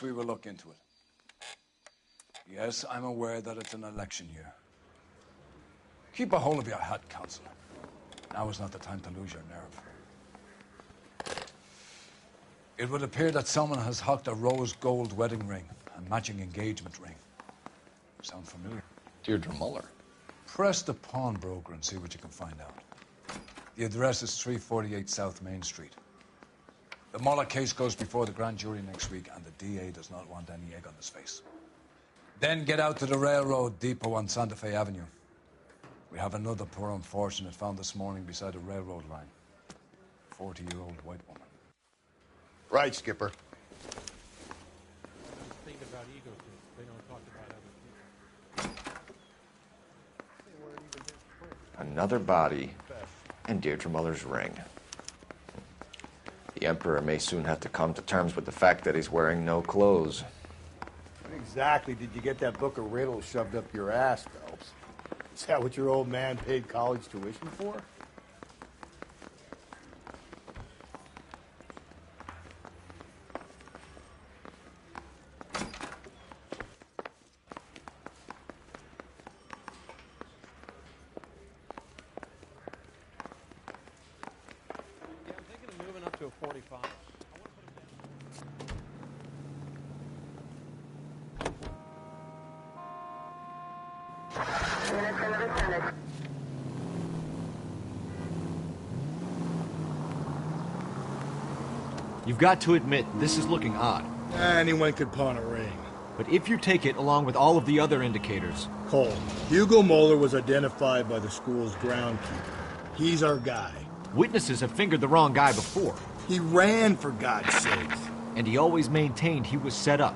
course we will look into it. Yes, I'm aware that it's an election year. Keep a hold of your hat, Councillor. Now is not the time to lose your nerve. It would appear that someone has hocked a rose gold wedding ring and matching engagement ring. Sound familiar? Deirdre Muller. Press the pawnbroker and see what you can find out. The address is 348 South Main Street. The Muller case goes before the grand jury next week, and the DA does not want any egg on his face. Then get out to the railroad depot on Santa Fe Avenue. We have another poor unfortunate found this morning beside a railroad line. 40-year-old white woman. Right, Skipper. Think about egotists. They don't talk about other people. Another body and Deirdre Muller's ring. The Emperor may soon have to come to terms with the fact that he's wearing no clothes. When exactly did you get that book of riddles shoved up your ass, Phelps? Is that what your old man paid college tuition for? To a 45. You've got to admit, this is looking odd. Anyone could pawn a ring. But if you take it along with all of the other indicators... Cole, Hugo Moeller was identified by the school's groundkeeper. He's our guy. Witnesses have fingered the wrong guy before. He ran, for God's sakes. And he always maintained he was set up.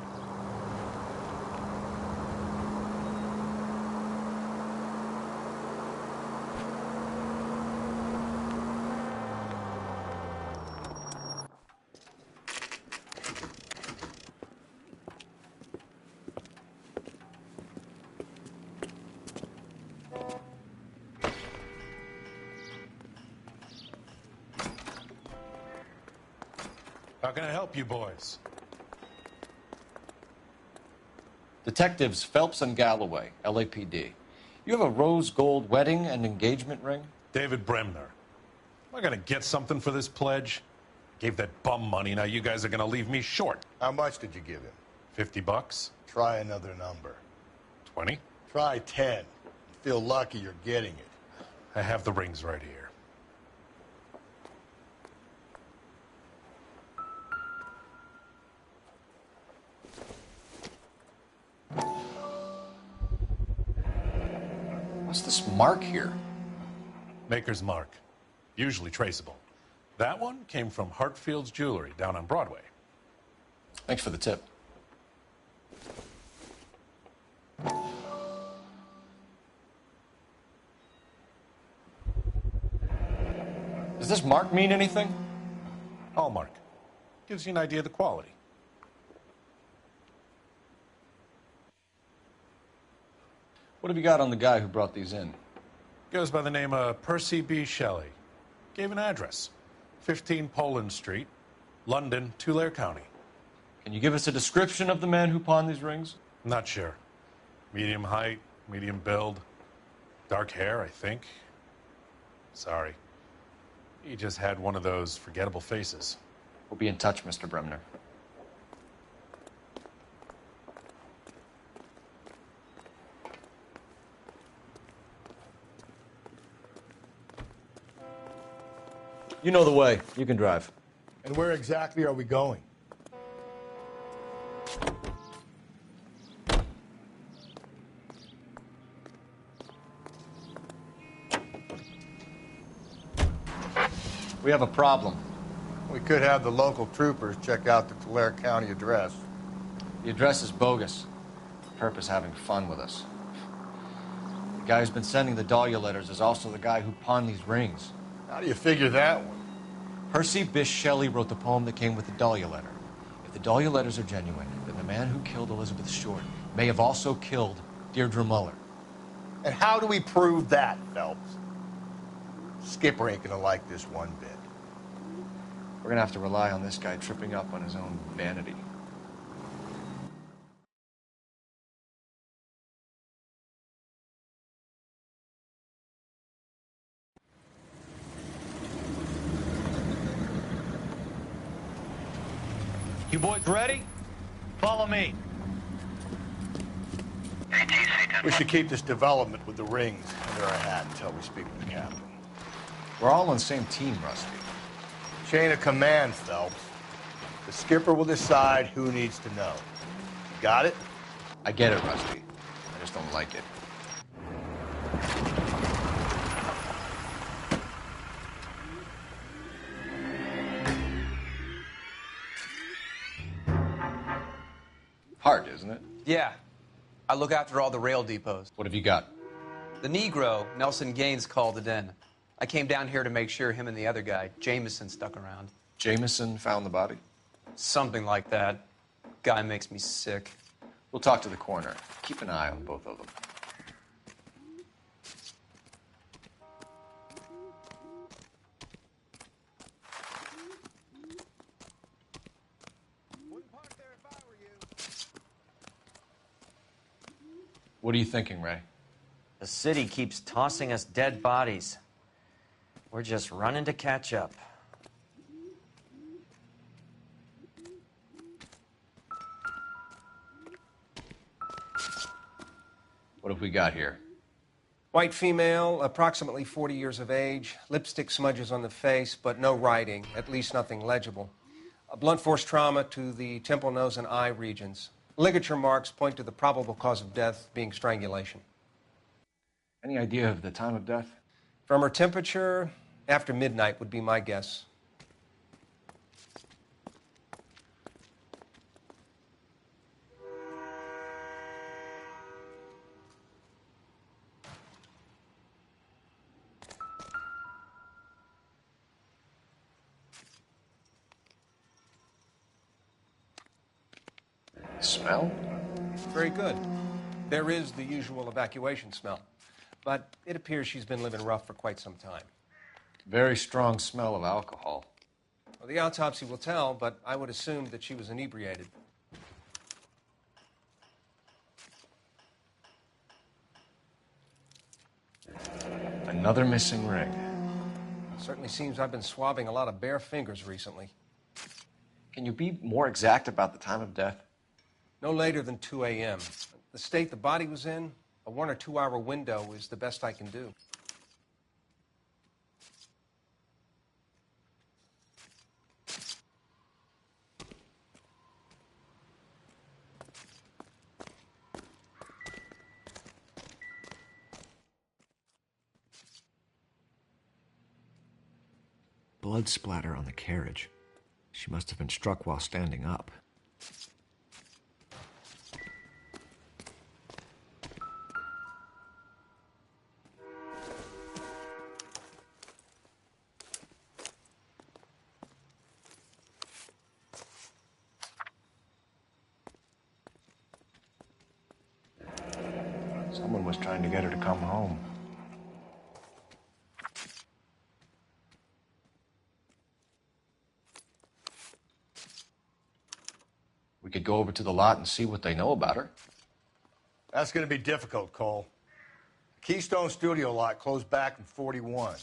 How can I help you boys? Detectives Phelps and Galloway, LAPD. You have a rose gold wedding and engagement ring? David Bremner. Am I gonna get something for this pledge? Gave that bum money, now you guys are gonna leave me short. How much did you give him? $50? Try another number. 20? Try 10. Feel lucky you're getting it. I have the rings right here. What's this mark here? Maker's mark. Usually traceable. That one came from Hartfield's Jewelry down on Broadway. Thanks for the tip. Does this mark mean anything? Hallmark. Gives you an idea of the quality. What have you got on the guy who brought these in? Goes by the name of Percy B. Shelley. Gave an address. 15 Poland Street, London, Tulare County. Can you give us a description of the man who pawned these rings? Not sure. Medium height, medium build. Dark hair, I think. Sorry. He just had one of those forgettable faces. We'll be in touch, Mr. Bremner. You know the way. You can drive. And where exactly are we going? We have a problem. We could have the local troopers check out the Tulare County address. The address is bogus. Perp is having fun with us. The guy who's been sending the Dahlia letters is also the guy who pawned these rings. How do you figure that one? Percy Bysshe Shelley wrote the poem that came with the Dahlia letter. If the Dahlia letters are genuine, then the man who killed Elizabeth Short may have also killed Deirdre Muller. And how do we prove that, Phelps? Skipper ain't gonna like this one bit. We're gonna have to rely on this guy tripping up on his own vanity. You boys ready? Follow me. We should keep this development with the rings under our hat until we speak with the captain. We're all on the same team, Rusty. Chain of command, Phelps. The skipper will decide who needs to know. You got it? I get it, Rusty. I just don't like it. Hard, isn't it? Yeah. I look after all the rail depots. What have you got? The Negro, Nelson Gaines, called it in. I came down here to make sure him and the other guy, Jameson, stuck around. Jameson found the body? Something like that. Guy makes me sick. We'll talk to the coroner. Keep an eye on both of them. What are you thinking, Ray? The city keeps tossing us dead bodies. We're just running to catch up. What have we got here? White female, approximately 40 years of age, lipstick smudges on the face, but no writing, at least nothing legible. A blunt force trauma to the temple, nose, and eye regions. Ligature marks point to the probable cause of death being strangulation. Any idea of the time of death? From her temperature, after midnight would be my guess. Smell? Very good. There is the usual evacuation smell, but it appears she's been living rough for quite some time. Very strong smell of alcohol. Well, the autopsy will tell, but I would assume that she was inebriated. Another missing ring. Certainly seems I've been swabbing a lot of bare fingers recently. Can you be more exact about the time of death? No later than 2 a.m. The state the body was in, a 1 or 2 hour window is the best I can do. Blood splatter on the carriage. She must have been struck while standing up. Someone was trying to get her to come home. We could go over to the lot and see what they know about her. That's going to be difficult, Cole. Keystone Studio lot closed back in 41.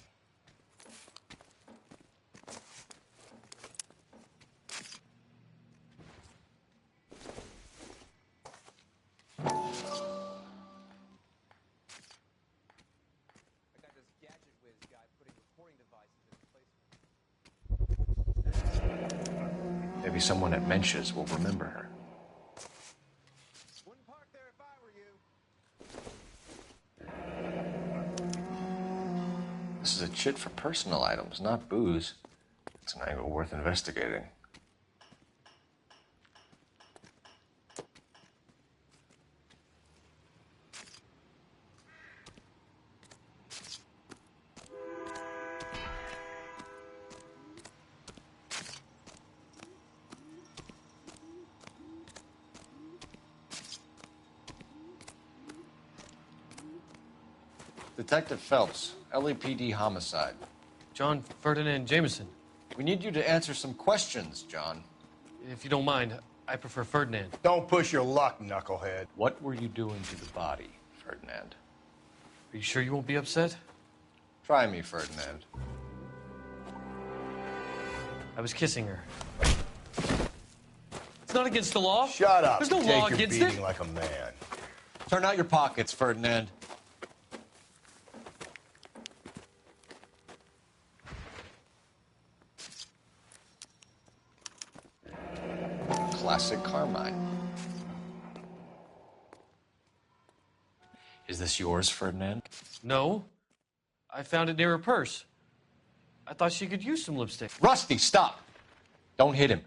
Maybe someone at Mensch's will remember her. Wouldn't park there if I were you. This is a chit for personal items, not booze. It's an angle worth investigating. Detective Phelps, LAPD homicide. John Ferdinand Jameson. We need you to answer some questions, John. If you don't mind, I prefer Ferdinand. Don't push your luck, knucklehead. What were you doing to the body, Ferdinand? Are you sure you won't be upset? Try me, Ferdinand. I was kissing her. It's not against the law. Shut up. There's no Take law your against beating it. like a man. Turn out your pockets, Ferdinand. Classic Carmine. Is this yours, Ferdinand? No. I found it near her purse. I thought she could use some lipstick. Rusty, stop! Don't hit him.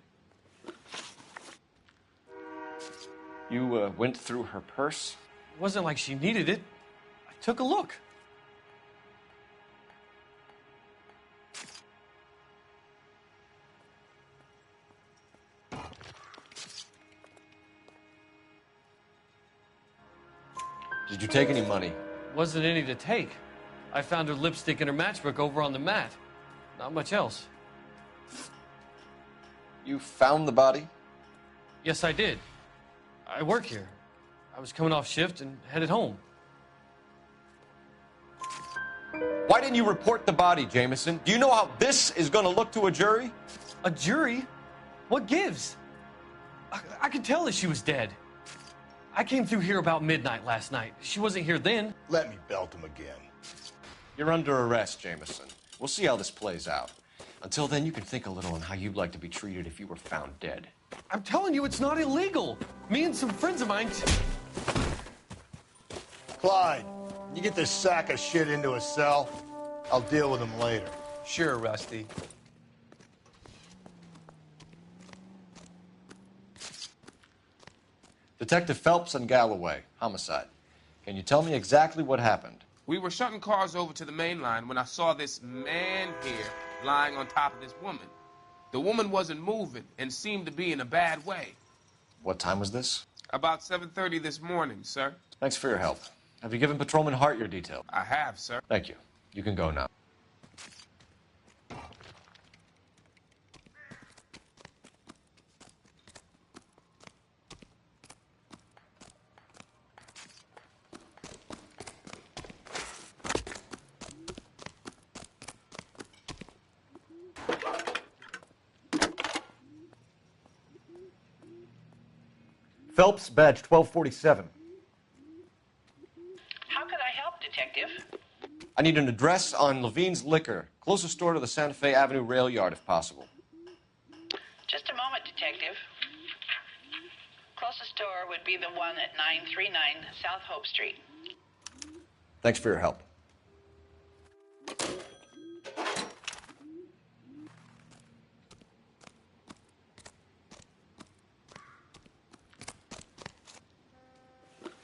You went through her purse? It wasn't like she needed it. I took a look. Did you take any money? Wasn't any to take. I found her lipstick and her matchbook over on the mat. Not much else. You found the body? Yes, I did. I work here. I was coming off shift and headed home. Why didn't you report the body, Jameson? Do you know how this is going to look to a jury? A jury? What gives? I could tell that she was dead. I came through here about midnight last night. She wasn't here then. Let me belt him again. You're under arrest, Jameson. We'll see how this plays out. Until then, you can think a little on how you'd like to be treated if you were found dead. I'm telling you, it's not illegal. Me and some friends of mine... Clyde, you get this sack of shit into a cell. I'll deal with him later. Sure, Rusty. Detective Phelps and Galloway, homicide. Can you tell me exactly what happened? We were shutting cars over to the main line when I saw this man here lying on top of this woman. The woman wasn't moving and seemed to be in a bad way. What time was this? About 7:30 this morning, sir. Thanks for your help. Have you given Patrolman Hart your detail? I have, sir. Thank you. You can go now. Phelps, badge 1247. How could I help, Detective? I need an address on Levine's Liquor. Closest store to the Santa Fe Avenue rail yard, if possible. Just a moment, Detective. Closest store would be the one at 939 South Hope Street. Thanks for your help.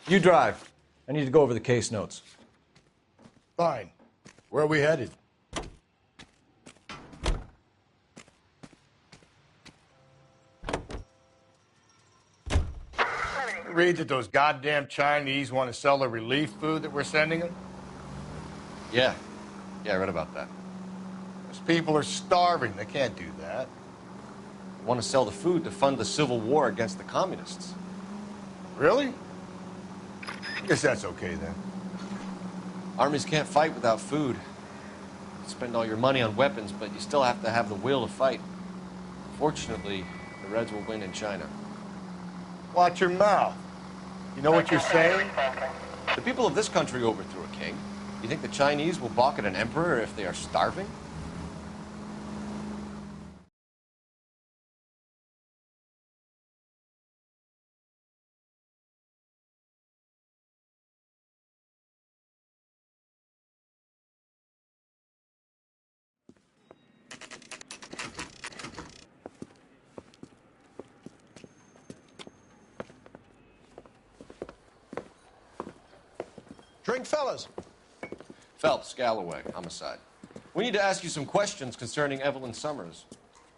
You drive. I need to go over the case notes. Fine. Where are we headed? Read that those goddamn Chinese want to sell the relief food that we're sending them? Yeah. Yeah, I read about that. Those people are starving. They can't do that. They want to sell the food to fund the civil war against the communists. Really? I guess that's okay then. Armies can't fight without food. You spend all your money on weapons, but you still have to have the will to fight. Fortunately, the Reds will win in China. Watch your mouth. You know what you're saying? The people of this country overthrew a king. You think the Chinese will balk at an emperor if they are starving? Drink, fellas. Phelps, Galloway, homicide. We need to ask you some questions concerning Evelyn Summers.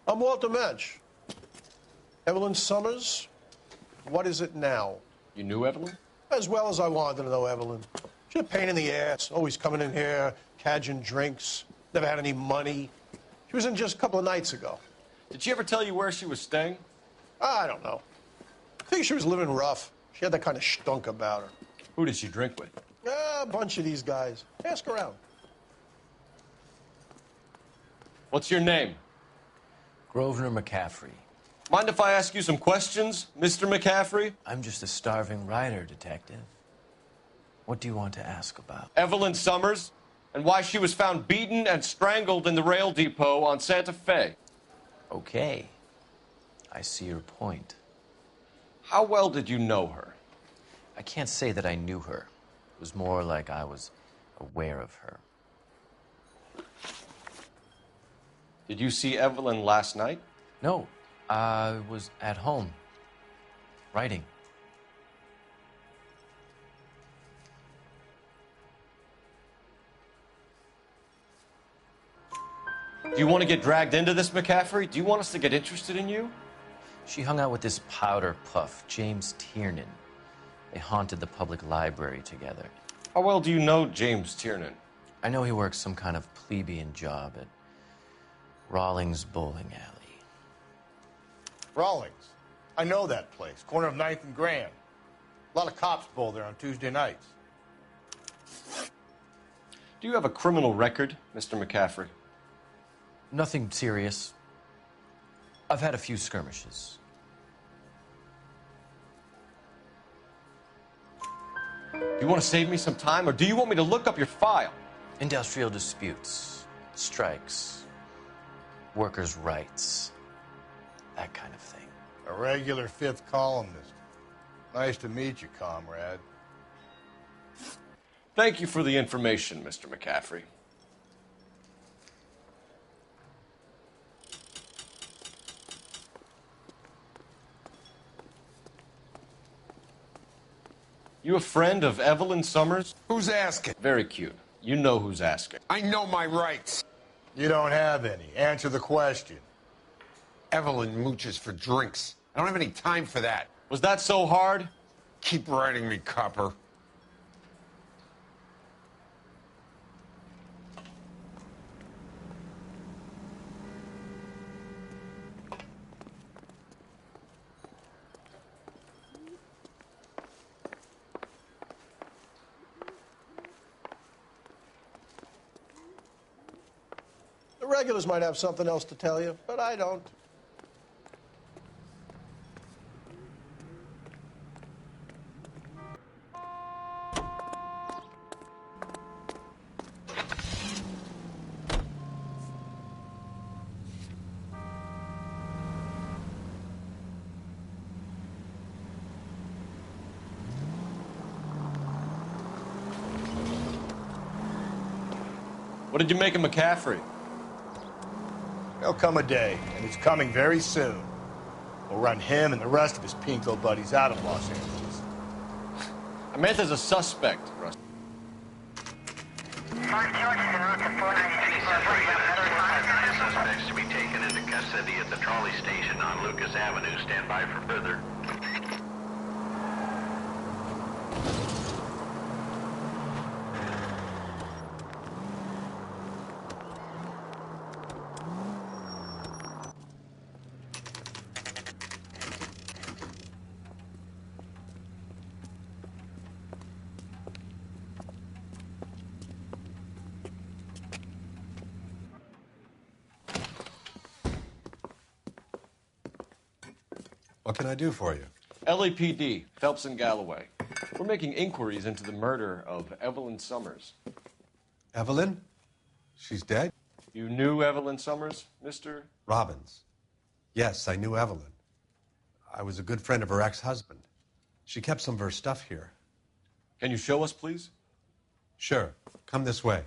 I'm Walter Mensch. Evelyn Summers, what is it now? You knew Evelyn? As well as I wanted to know Evelyn. She's a pain in the ass, always coming in here, cadging drinks, never had any money. She was in just a couple of nights ago. Did she ever tell you where she was staying? I don't know. I think she was living rough. She had that kind of stunk about her. Who did she drink with? A bunch of these guys. Ask around. What's your name? Grosvenor McCaffrey. Mind if I ask you some questions, Mr. McCaffrey? I'm just a starving writer, Detective. What do you want to ask about? Evelyn Summers, and why she was found beaten and strangled in the rail depot on Santa Fe. Okay. I see your point. How well did you know her? I can't say that I knew her. It was more like I was aware of her. Did you see Evelyn last night? No, I was at home, writing. Do you want to get dragged into this, McCaffrey? Do you want us to get interested in you? She hung out with this powder puff, James Tiernan. They haunted the public library together. How well do you know James Tiernan? I know he works some kind of plebeian job at Rawlings Bowling Alley. Rawlings. I know that place. Corner of 9th and Grand. A lot of cops bowl there on Tuesday nights. Do you have a criminal record, Mr. McCaffrey? Nothing serious. I've had a few skirmishes. Do you want to save me some time, or do you want me to look up your file? Industrial disputes, strikes, workers' rights, that kind of thing. A regular fifth columnist. Nice to meet you, comrade. Thank you for the information, Mr. McCaffrey. You a friend of Evelyn Summers? Who's asking? Very cute. You know who's asking. I know my rights. You don't have any. Answer the question. Evelyn mooches for drinks. I don't have any time for that. Was that so hard? Keep writing me, copper. The regulars might have something else to tell you, but I don't. What did you make of McCaffrey? There'll come a day, and it's coming very soon. We'll run him and the rest of his pinko buddies out of Los Angeles. I meant as a suspect, Russ. Suspects to be taken into custody at the trolley station on Lucas Avenue. Stand by for further. What can I do for you? LAPD, Phelps and Galloway. We're making inquiries into the murder of Evelyn Summers. Evelyn? She's dead? You knew Evelyn Summers, Mr. Robbins. Yes, I knew Evelyn. I was a good friend of her ex-husband. She kept some of her stuff here. Can you show us, please? Sure. Come this way.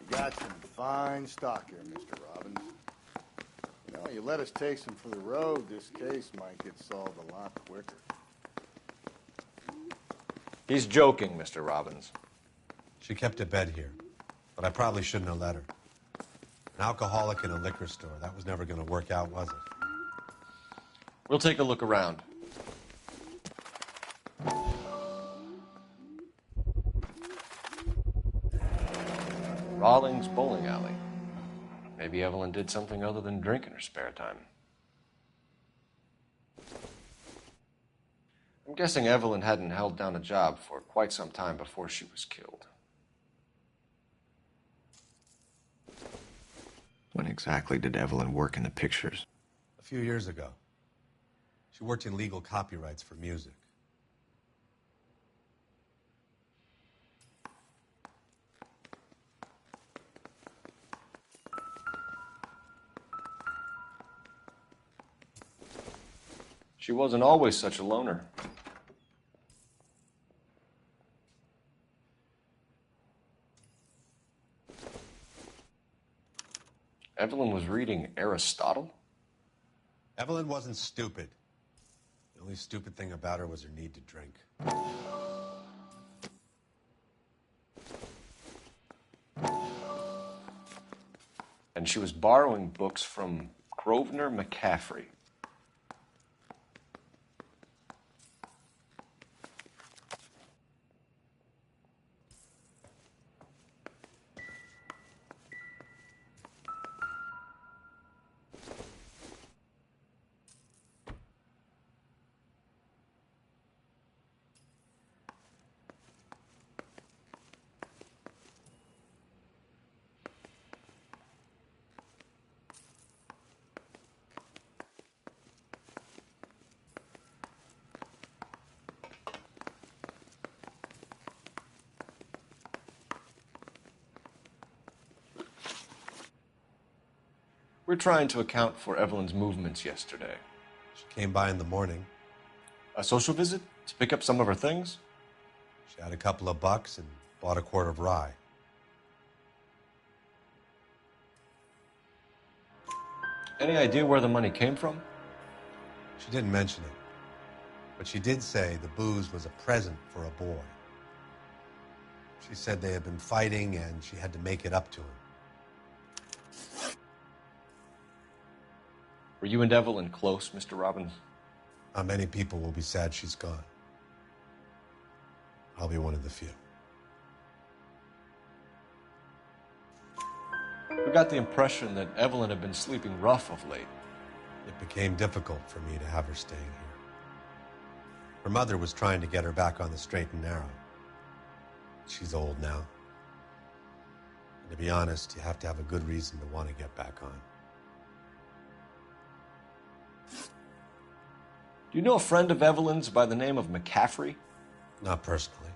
Got some fine stock here, Mr. Robbins. You know, you let us take some for the road, this case might get solved a lot quicker. He's joking, Mr. Robbins. She kept a bed here, but I probably shouldn't have let her. An alcoholic in a liquor store. That was never going to work out, was it? We'll take a look around. Rawlings Bowling Alley. Maybe Evelyn did something other than drink in her spare time. I'm guessing Evelyn hadn't held down a job for quite some time before she was killed. When exactly did Evelyn work in the pictures? A few years ago. She worked in legal copyrights for music. She wasn't always such a loner. Evelyn was reading Aristotle? Evelyn wasn't stupid. The only stupid thing about her was her need to drink. And she was borrowing books from Grosvenor McCaffrey. We're trying to account for Evelyn's movements yesterday. She came by in the morning. A social visit? To pick up some of her things? She had a couple of bucks and bought a quart of rye. Any idea where the money came from? She didn't mention it. But she did say the booze was a present for a boy. She said they had been fighting and she had to make it up to him. Were you and Evelyn close, Mr. Robbins? Not many people will be sad she's gone. I'll be one of the few. We got the impression that Evelyn had been sleeping rough of late. It became difficult for me to have her staying here. Her mother was trying to get her back on the straight and narrow. She's old now. And to be honest, you have to have a good reason to want to get back on. Do you know a friend of Evelyn's by the name of McCaffrey? Not personally.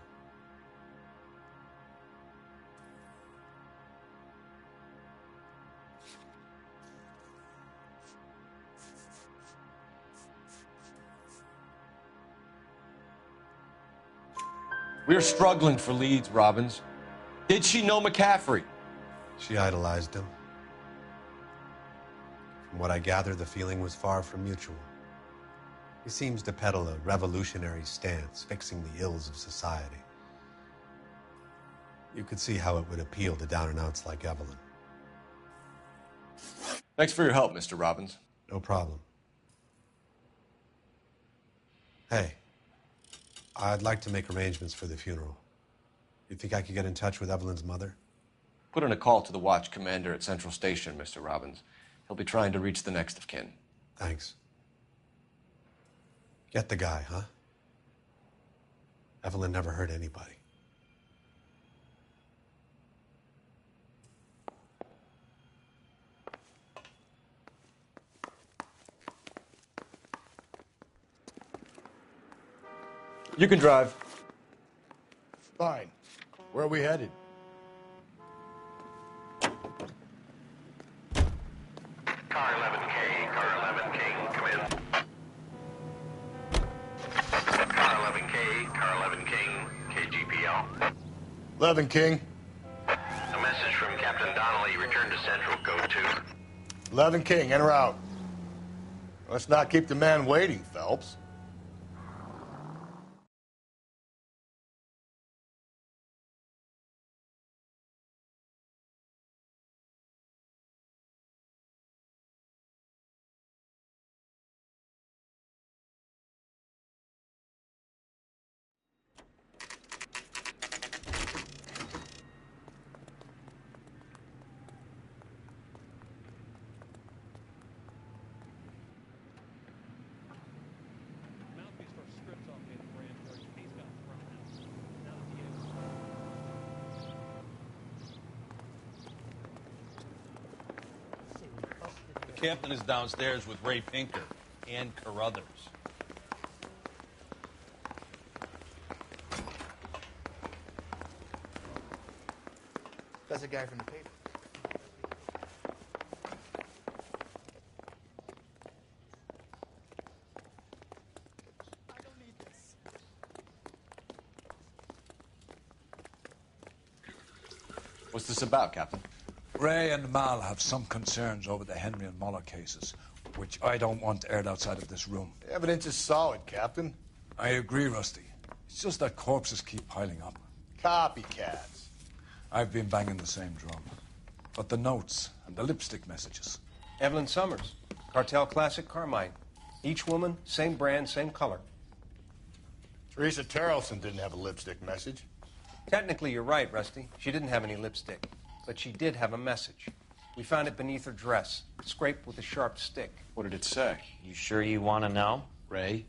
We're struggling for leads, Robbins. Did she know McCaffrey? She idolized him. From what I gather, the feeling was far from mutual. He seems to peddle a revolutionary stance, fixing the ills of society. You could see how it would appeal to down-and-outs like Evelyn. Thanks for your help, Mr. Robbins. No problem. Hey, I'd like to make arrangements for the funeral. You think I could get in touch with Evelyn's mother? Put in a call to the watch commander at Central Station, Mr. Robbins. He'll be trying to reach the next of kin. Thanks. Get the guy, huh? Evelyn never hurt anybody. You can drive. Fine. Where are we headed? Car 11K, car 11K, come in. Car 11K, car 11 King, KGPL. 11 King. A message from Captain Donnelly, return to Central, code 2. 11 King, en route. Let's not keep the man waiting, Phelps. captain is downstairs with Ray Pinker and Carruthers. That's a guy from the paper. What's this about, Captain? Ray and Mal have some concerns over the Henry and Muller cases, which I don't want aired outside of this room. The evidence is solid, Captain. I agree, Rusty. It's just that corpses keep piling up. Copycats. I've been banging the same drum. But the notes and the lipstick messages. Evelyn Summers, Cartel Classic Carmine. Each woman, same brand, same color. Teresa Terrelson didn't have a lipstick message. Technically, you're right, Rusty. She didn't have any lipstick. But she did have a message. We found it beneath her dress, scraped with a sharp stick. What did it say? You sure you want to know? Ray?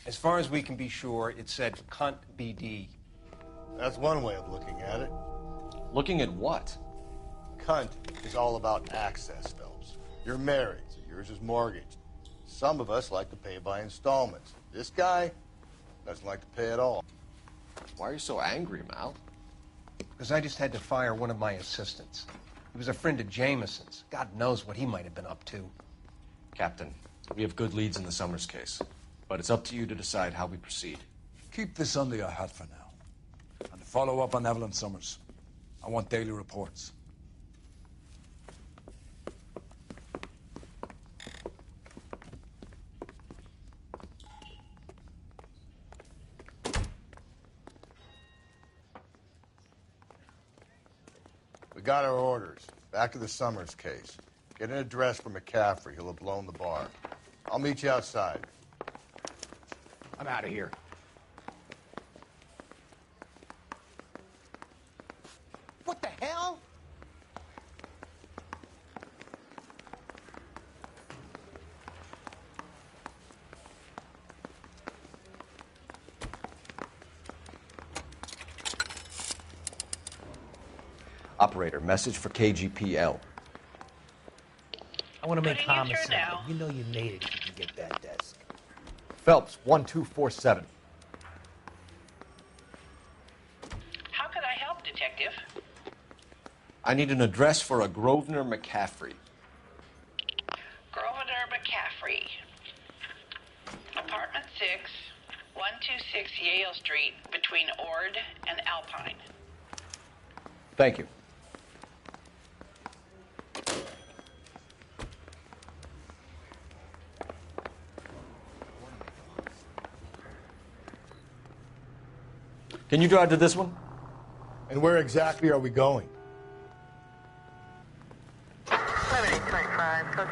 As far as we can be sure, it said cunt BD. That's one way of looking at it. Looking at what? Cunt is all about access, Phelps. You're married, so yours is mortgaged. Some of us like to pay by installments. This guy doesn't like to pay at all. Why are you so angry, Mal? Because I just had to fire one of my assistants. He was a friend of Jameson's. God knows what he might have been up to. Captain, we have good leads in the Summers case, but it's up to you to decide how we proceed. Keep this under your hat for now. And to follow up on Evelyn Summers, I want daily reports. We got our orders. Back to the Summers case. Get an address for McCaffrey. He'll have blown the bar. I'll meet you outside. I'm out of here. What the hell? Operator, message for KGPL. I want to make Putting you through homicide. now. You know you made it if you can get that desk. Phelps, 1247. How could I help, Detective? I need an address for a Grosvenor McCaffrey. Grosvenor McCaffrey. Apartment 6, 126 Yale Street, between Ord and Alpine. Thank you. Can you drive to this one? And where exactly are we going? 7825, code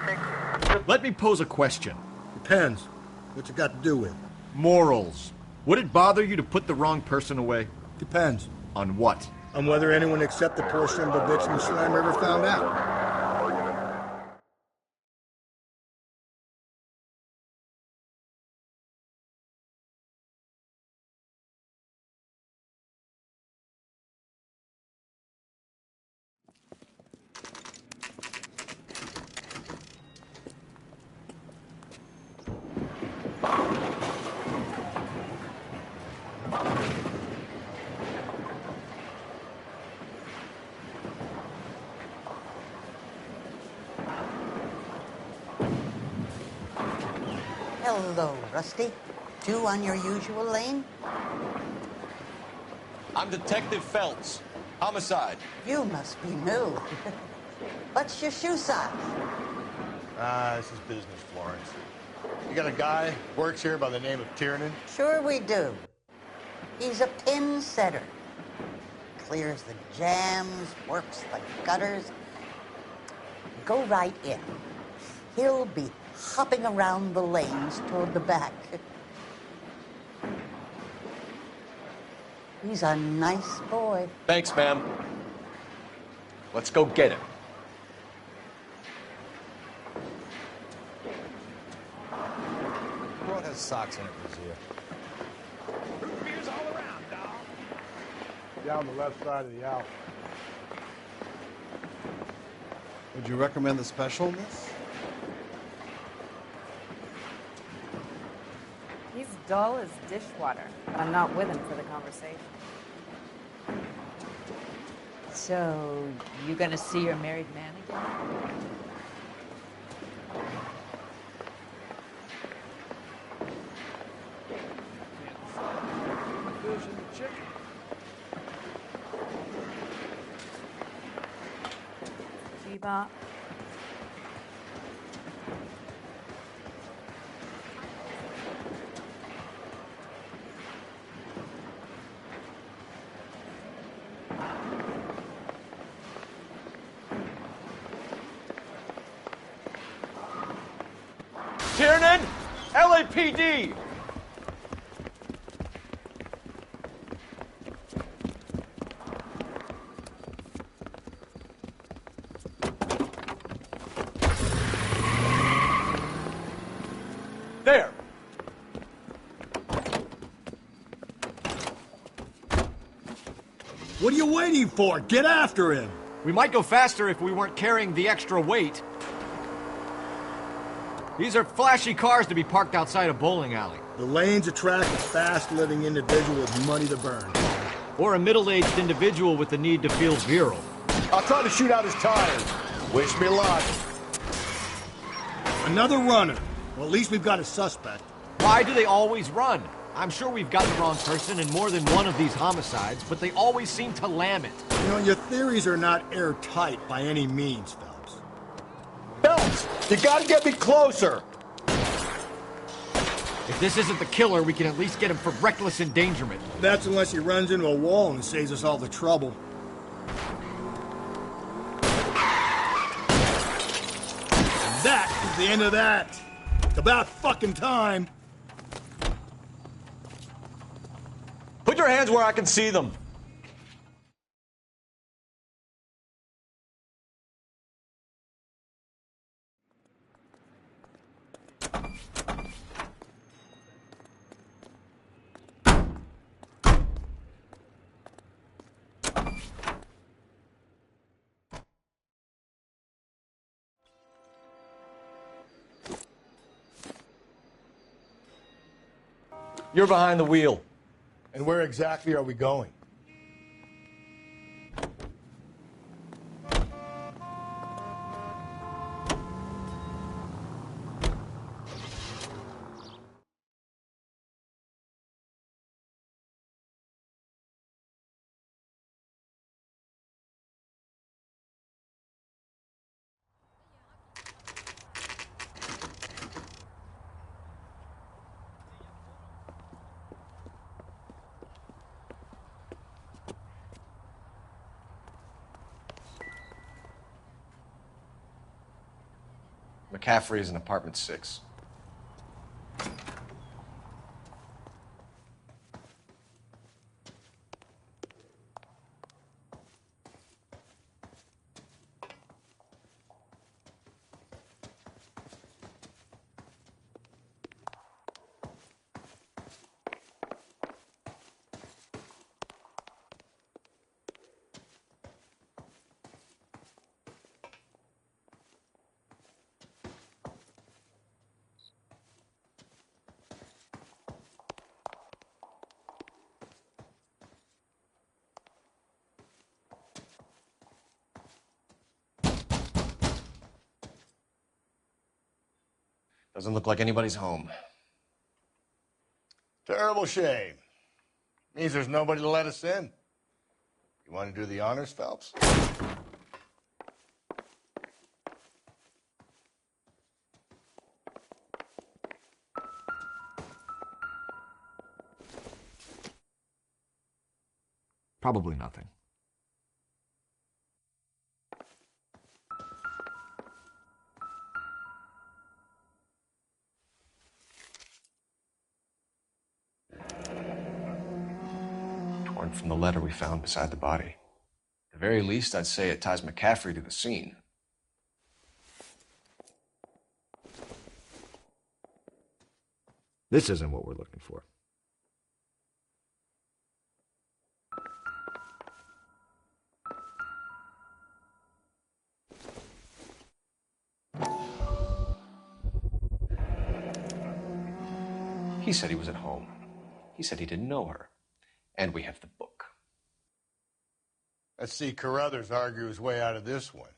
6. Let me pose a question. Depends. What's it got to do with? Morals. Would it bother you to put the wrong person away? Depends. On what? On whether anyone except the poor son of a bitch in the slime ever found out. Hello, Rusty. Two on your usual lane? I'm Detective Phelps. Homicide. You must be new. What's your shoe size? This is business, Florence. You got a guy who works here by the name of Tiernan? Sure we do. He's a pin setter. Clears the jams, works the gutters. Go right in. He'll be hopping around the lanes toward the back. He's a nice boy. Thanks, ma'am. Let's go get him. Broad has socks in it, Brazil. Root beers all around, dog. Down the left side of the alley. Would you recommend the special, miss? He's dull as dishwater, but I'm not with him for the conversation. So, you gonna see your married man again? Fish and the chicken. Bebop. Tiernan! LAPD! There! What are you waiting for? Get after him! We might go faster if we weren't carrying the extra weight. These are flashy cars to be parked outside a bowling alley. The lanes attract a fast-living individual with money to burn. Or a middle-aged individual with the need to feel virile. I'll try to shoot out his tires. Wish me luck. Another runner. Well, at least we've got a suspect. Why do they always run? I'm sure we've got the wrong person in more than one of these homicides, but they always seem to lam it. You know, your theories are not airtight by any means, Phelps. Phelps, you gotta get me closer! If this isn't the killer, we can at least get him for reckless endangerment. That's unless he runs into a wall and saves us all the trouble. And that is the end of that. It's about fucking time. Put your hands where I can see them. You're behind the wheel. And where exactly are we going? McCaffrey is in apartment 6. Doesn't look like anybody's home. Terrible shame. Means there's nobody to let us in. You want to do the honors, Phelps? Probably nothing. Torn from the letter we found beside the body. At the very least, I'd say it ties McCaffrey to the scene. This isn't what we're looking for. He said he was at home. He said he didn't know her. And we have the book. Let's see Carruthers argue his way out of this one.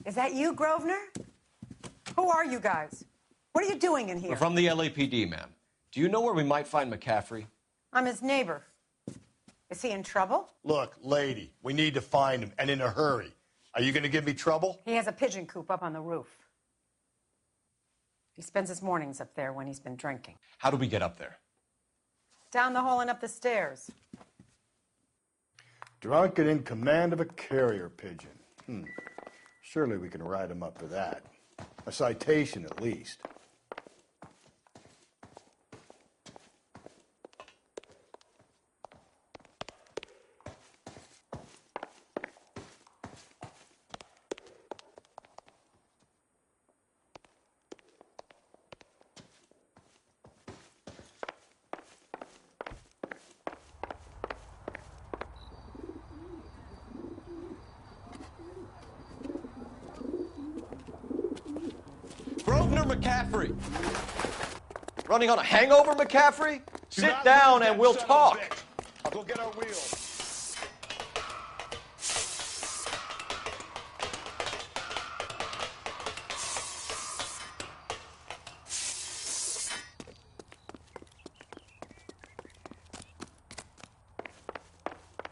Is that you, Grosvenor? Who are you guys? What are you doing in here? We're from the LAPD, ma'am. Do you know where we might find McCaffrey? I'm his neighbor. Is he in trouble? Look, lady, we need to find him, and in a hurry. Are you going to give me trouble? He has a pigeon coop up on the roof. He spends his mornings up there when he's been drinking. How do we get up there? Down the hall and up the stairs. Drunk and in command of a carrier pigeon. Surely we can write him up for that. A citation, at least. Grosvenor McCaffrey. Running on a hangover, McCaffrey? Sit down and we'll talk. I'll go get our wheels.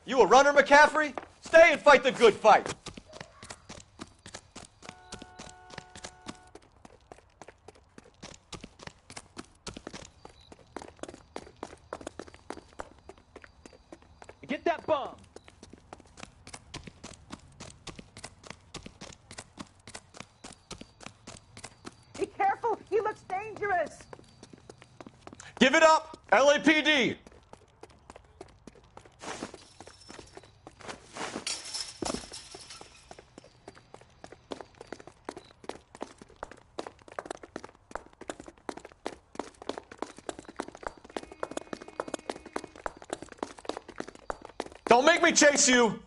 You a runner, McCaffrey? Stay and fight the good fight. Get that bum! Be careful! He looks dangerous! Give it up, LAPD! Don't make me chase you!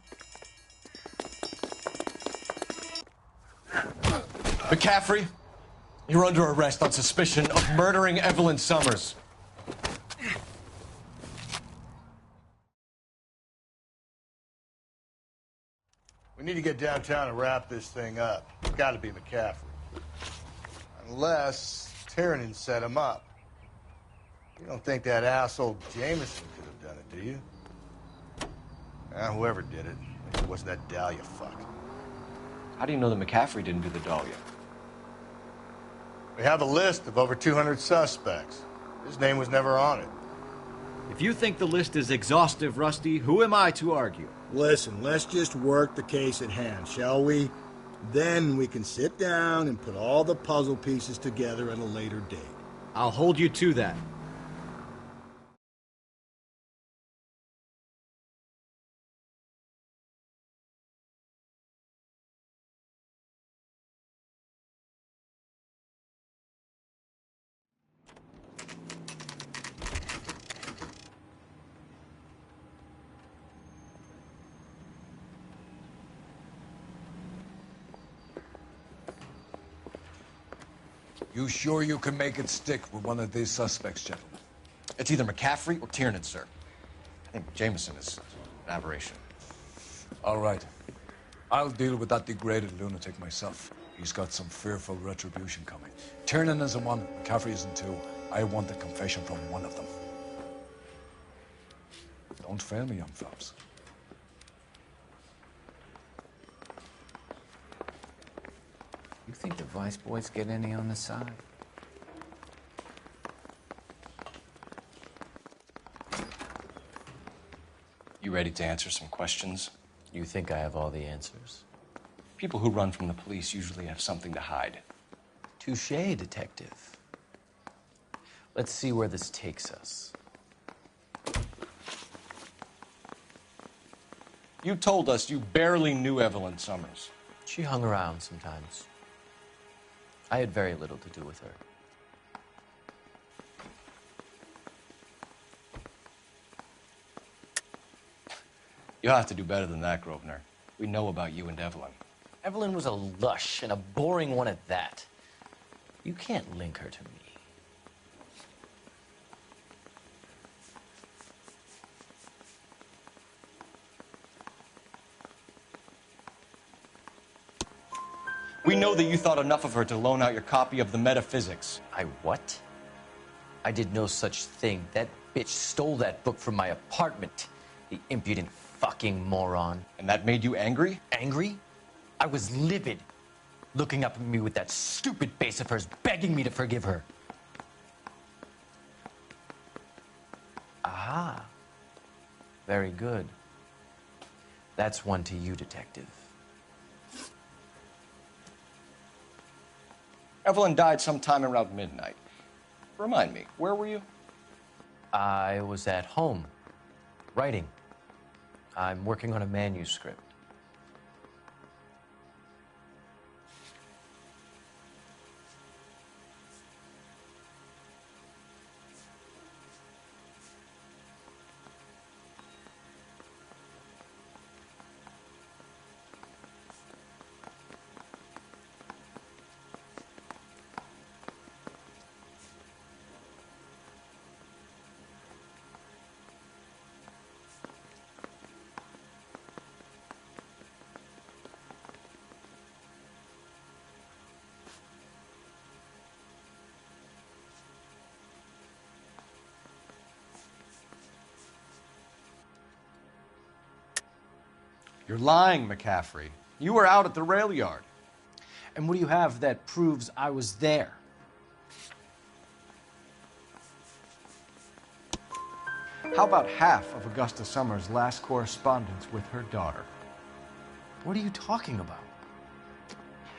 McCaffrey, you're under arrest on suspicion of murdering Evelyn Summers. We need to get downtown and wrap this thing up. It's got to be McCaffrey. Unless Tiernan set him up. You don't think that asshole Jameson could have done it, do you? Whoever did it. It wasn't that Dahlia fuck. How do you know that McCaffrey didn't do the Dahlia? We have a list of over 200 suspects. His name was never on it. If you think the list is exhaustive, Rusty, who am I to argue? Listen, let's just work the case at hand, shall we? Then we can sit down and put all the puzzle pieces together at a later date. I'll hold you to that. You sure you can make it stick with one of these suspects, gentlemen? It's either McCaffrey or Tiernan, sir. I think Jameson is an aberration. All right. I'll deal with that degraded lunatic myself. He's got some fearful retribution coming. Tiernan isn't one, McCaffrey isn't two. I want a confession from one of them. Don't fail me, young fellas. You think the Vice Boys get any on the side? You ready to answer some questions? You think I have all the answers? People who run from the police usually have something to hide. Touché, detective. Let's see where this takes us. You told us you barely knew Evelyn Summers. She hung around sometimes. I had very little to do with her. You'll have to do better than that, Grosvenor. We know about you and Evelyn. Evelyn was a lush, and a boring one at that. You can't link her to me. We know that you thought enough of her to loan out your copy of the Metaphysics. I what? I did no such thing. That bitch stole that book from my apartment. The impudent fucking moron. And that made you angry? Angry? I was livid. Looking up at me with that stupid face of hers, begging me to forgive her. Ah. Very good. That's one to you, detective. Evelyn died sometime around midnight. Remind me, where were you? I was at home, writing. I'm working on a manuscript. You're lying, McCaffrey. You were out at the rail yard. And what do you have that proves I was there? How about half of Augusta Summers' last correspondence with her daughter? What are you talking about?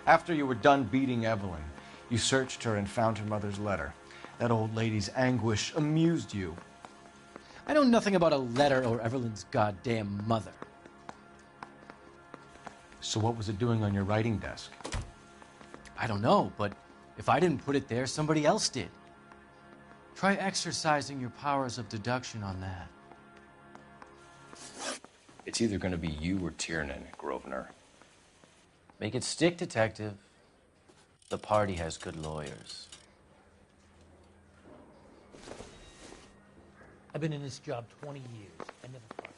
After you were done beating Evelyn, you searched her and found her mother's letter. That old lady's anguish amused you. I know nothing about a letter or Evelyn's goddamn mother. So what was it doing on your writing desk? I don't know, but if I didn't put it there, somebody else did. Try exercising your powers of deduction on that. It's either going to be you or Tiernan, Grosvenor. Make it stick, detective. The party has good lawyers. I've been in this job 20 years. I never fired.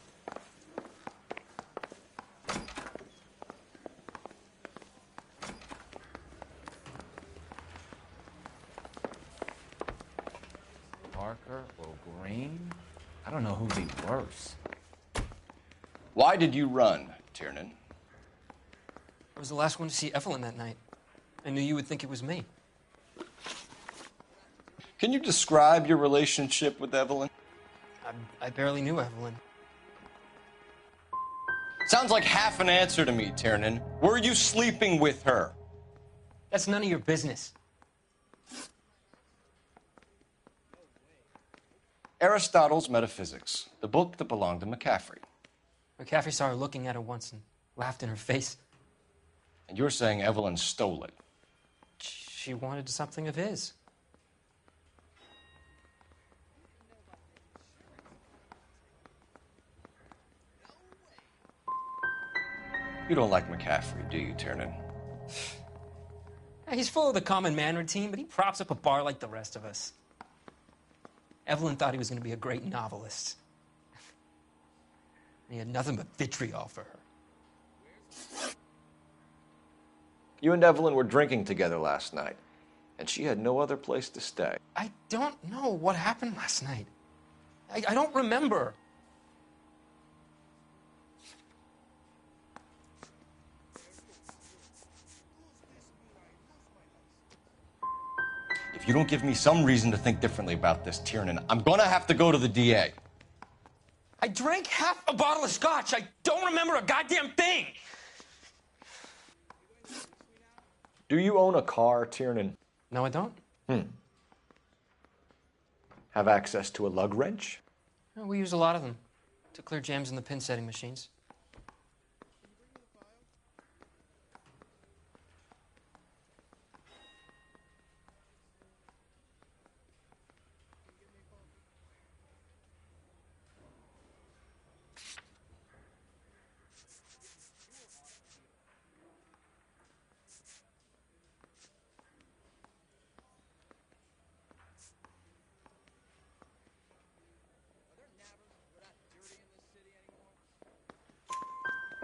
Parker or Green? I don't know who'd be worse. Why did you run, Tiernan? I was the last one to see Evelyn that night. I knew you would think it was me. Can you describe your relationship with Evelyn? I barely knew Evelyn. Sounds like half an answer to me, Tiernan. Were you sleeping with her? That's none of your business. Aristotle's Metaphysics, the book that belonged to McCaffrey. McCaffrey saw her looking at her once and laughed in her face. And you're saying Evelyn stole it? She wanted something of his. You don't like McCaffrey, do you, Tiernan? He's full of the common man routine, but he props up a bar like the rest of us. Evelyn thought he was going to be a great novelist. He had nothing but vitriol for her. You and Evelyn were drinking together last night, and she had no other place to stay. I don't know what happened last night. I don't remember. If you don't give me some reason to think differently about this, Tiernan, I'm gonna have to go to the DA. I drank half a bottle of scotch. I don't remember a goddamn thing. Do you own a car, Tiernan? No, I don't. Have access to a lug wrench? No, we use a lot of them to clear jams in the pin setting machines.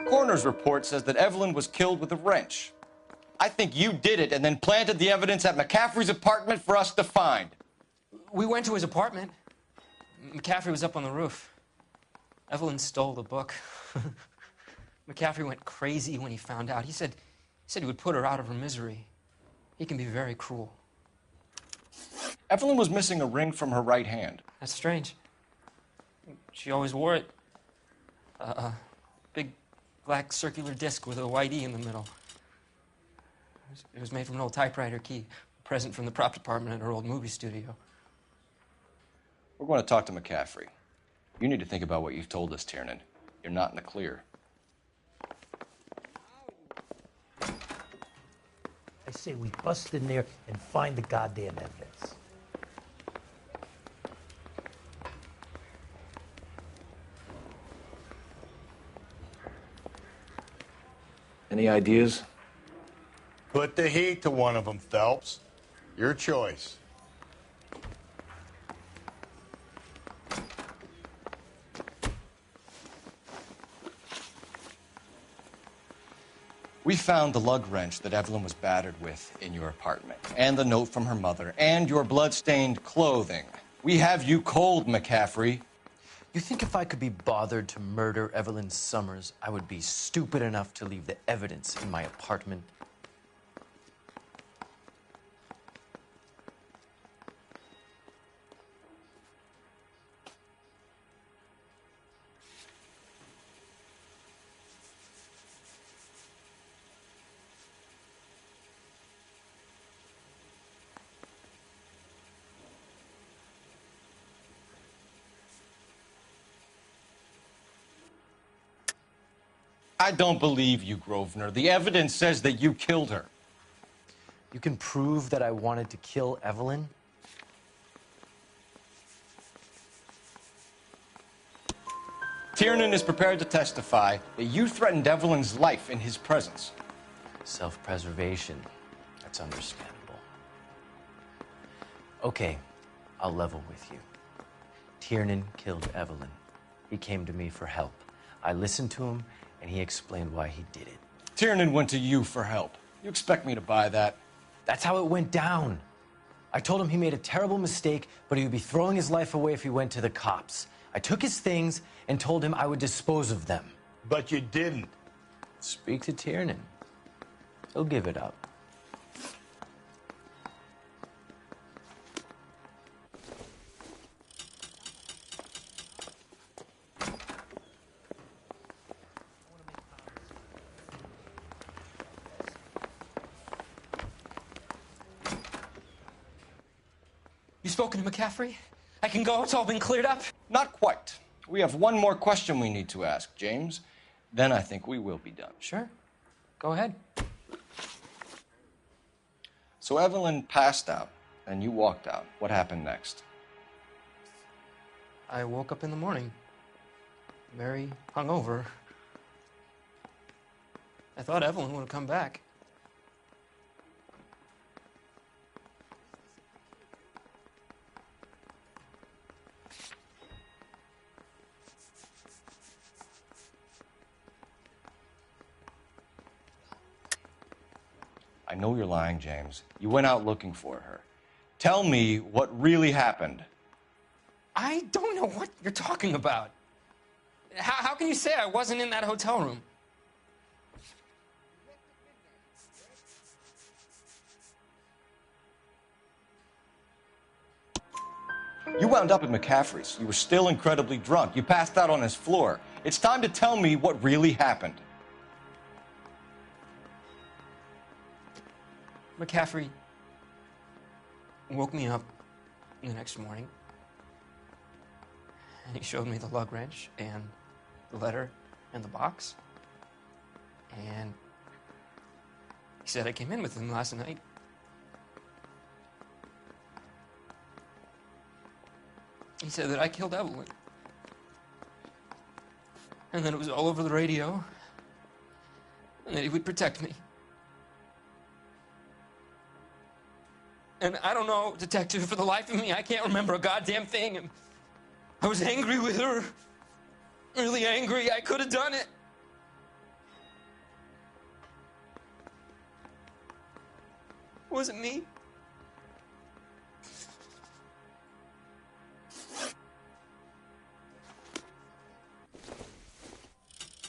Coroner's report says that Evelyn was killed with a wrench. I think you did it and then planted the evidence at McCaffrey's apartment for us to find. We went to his apartment. McCaffrey was up on the roof. Evelyn stole the book. McCaffrey went crazy when he found out. He said he would put her out of her misery. He can be very cruel. Evelyn was missing a ring from her right hand. That's strange. She always wore it. A big black circular disc with a white E in the middle. It was made from an old typewriter key, a present from the prop department at her old movie studio. We're going to talk to McCaffrey. You need to think about what you've told us, Tiernan. You're not in the clear. I say we bust in there and find the goddamn evidence. Any ideas? Put the heat to one of them, Phelps. Your choice. We found the lug wrench that Evelyn was battered with in your apartment, and the note from her mother, and your blood-stained clothing. We have you cold, McCaffrey. You think if I could be bothered to murder Evelyn Summers, I would be stupid enough to leave the evidence in my apartment? I don't believe you, Grosvenor. The evidence says that you killed her. You can prove that I wanted to kill Evelyn? Tiernan is prepared to testify that you threatened Evelyn's life in his presence. Self-preservation. That's understandable. Okay, I'll level with you. Tiernan killed Evelyn. He came to me for help. I listened to him, and he explained why he did it. Tiernan went to you for help. You expect me to buy that? That's how it went down. I told him he made a terrible mistake, but he would be throwing his life away if he went to the cops. I took his things and told him I would dispose of them. But you didn't. Speak to Tiernan. He'll give it up. You spoken to McCaffrey? I can go? It's all been cleared up? Not quite. We have one more question we need to ask, James. Then I think we will be done. Sure. Go ahead. So Evelyn passed out, and you walked out. What happened next? I woke up in the morning, very hungover. I thought Evelyn would have come back. I know you're lying, James. You went out looking for her. Tell me what really happened. I don't know what you're talking about. How can you say I wasn't in that hotel room? You wound up at McCaffrey's. You were still incredibly drunk. You passed out on his floor. It's time to tell me what really happened. McCaffrey woke me up the next morning, and he showed me the lug wrench and the letter and the box. And he said I came in with him last night. He said that I killed Evelyn. And that it was all over the radio. And that he would protect me. And I don't know, Detective, for the life of me, I can't remember a goddamn thing. And I was angry with her. Really angry. I could have done it. It wasn't me.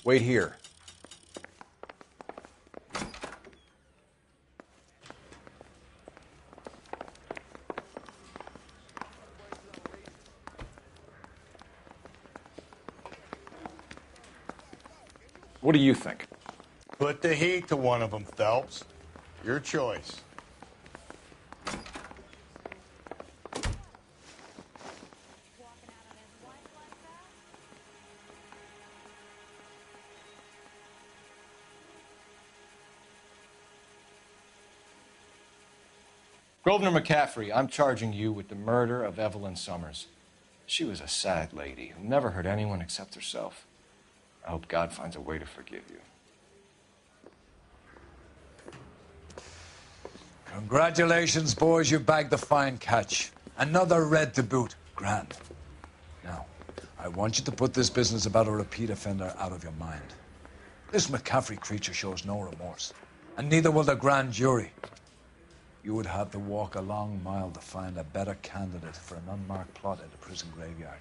Wait here. What do you think? Put the heat to one of them, Phelps. Your choice. Grosvenor McCaffrey, I'm charging you with the murder of Evelyn Summers. She was a sad lady who never hurt anyone except herself. I hope God finds a way to forgive you. Congratulations, boys. You bagged the fine catch. Another red to boot. Grand. Now, I want you to put this business about a repeat offender out of your mind. This McCaffrey creature shows no remorse, and neither will the grand jury. You would have to walk a long mile to find a better candidate for an unmarked plot at the prison graveyard.